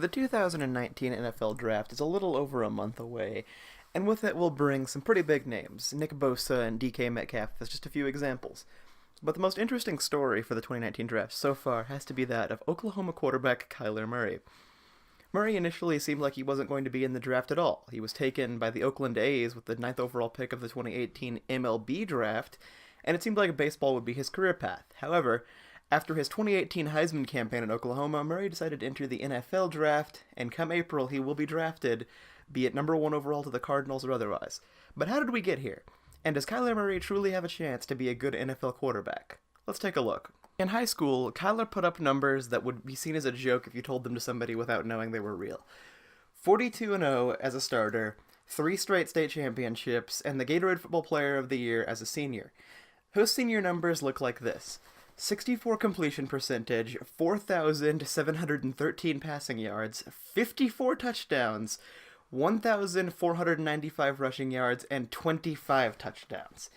The 2019 NFL Draft is a little over a month away, and with it will bring some pretty big names, Nick Bosa and DK Metcalf as just a few examples. But the most interesting story for the 2019 draft so far has to be that of Oklahoma quarterback Kyler Murray. Murray initially seemed like he wasn't going to be in the draft at all. He was taken by the Oakland A's with the ninth overall pick of the 2018 MLB draft, and it seemed like baseball would be his career path. However, after his 2018 Heisman campaign in Oklahoma, Murray decided to enter the NFL draft, and come April he will be drafted, be it number one overall to the Cardinals or otherwise. But how did we get here? And does Kyler Murray truly have a chance to be a good NFL quarterback? Let's take a look. In high school, Kyler put up numbers that would be seen as a joke if you told them to somebody without knowing they were real. 42-0 as a starter, 3 straight state championships, and the Gatorade Football Player of the Year as a senior. His senior numbers look like this: 64 completion percentage, 4,713 passing yards, 54 touchdowns, 1,495 rushing yards, and 25 touchdowns.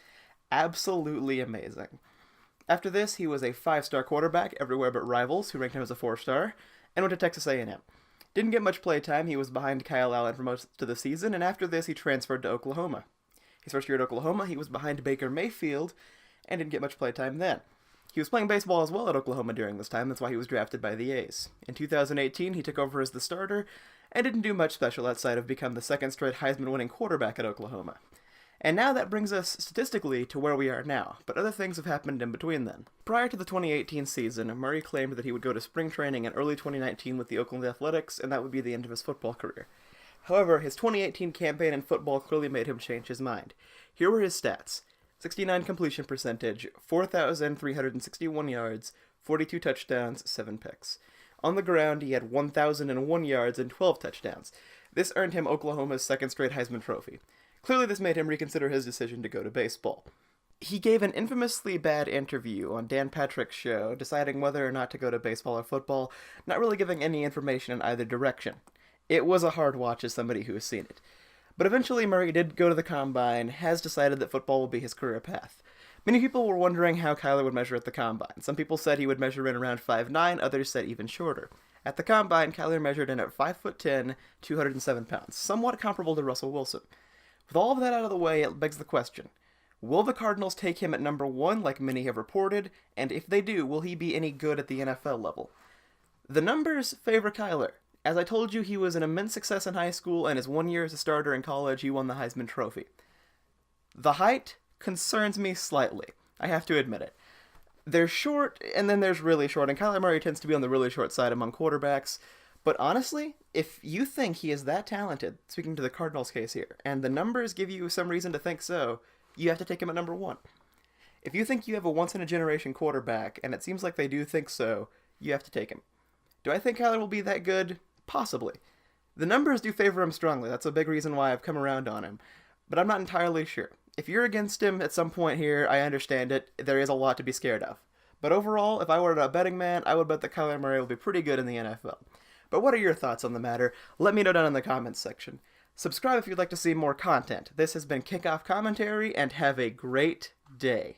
Absolutely amazing. After this, he was a 5-star quarterback everywhere but rivals, who ranked him as a 4-star, and went to Texas A&M. Didn't get much play time. He was behind Kyle Allen for most of the season, and after this, he transferred to Oklahoma. His first year at Oklahoma, he was behind Baker Mayfield, and didn't get much play time then. He was playing baseball as well at Oklahoma during this time, that's why he was drafted by the A's. In 2018, he took over as the starter, and didn't do much special outside of become the second straight Heisman-winning quarterback at Oklahoma. And now that brings us, statistically, to where we are now, but other things have happened in between then. Prior to the 2018 season, Murray claimed that he would go to spring training in early 2019 with the Oakland Athletics, and that would be the end of his football career. However, his 2018 campaign in football clearly made him change his mind. Here were his stats: 69 completion percentage, 4,361 yards, 42 touchdowns, 7 picks. On the ground, he had 1,001 yards and 12 touchdowns. This earned him Oklahoma's second straight Heisman Trophy. Clearly, this made him reconsider his decision to go to baseball. He gave an infamously bad interview on Dan Patrick's show, deciding whether or not to go to baseball or football, not really giving any information in either direction. It was a hard watch as somebody who has seen it. But eventually, Murray did go to the Combine, has decided that football will be his career path. Many people were wondering how Kyler would measure at the Combine. Some people said he would measure in around 5'9", others said even shorter. At the Combine, Kyler measured in at 5'10", 207 pounds, somewhat comparable to Russell Wilson. With all of that out of the way, it begs the question: will the Cardinals take him at number 1 like many have reported, and if they do, will he be any good at the NFL level? The numbers favor Kyler. As I told you, he was an immense success in high school, and his 1 year as a starter in college, he won the Heisman Trophy. The height concerns me slightly. I have to admit it. There's short, and then there's really short, and Kyler Murray tends to be on the really short side among quarterbacks. But honestly, if you think he is that talented, speaking to the Cardinals case here, and the numbers give you some reason to think so, you have to take him at number 1. If you think you have a once-in-a-generation quarterback, and it seems like they do think so, you have to take him. Do I think Kyler will be that good? Possibly. The numbers do favor him strongly. That's a big reason why I've come around on him. But I'm not entirely sure. If you're against him at some point here, I understand it. There is a lot to be scared of. But overall, if I were a betting man, I would bet that Kyler Murray will be pretty good in the NFL. But what are your thoughts on the matter? Let me know down in the comments section. Subscribe if you'd like to see more content. This has been Kickoff Commentary, and have a great day.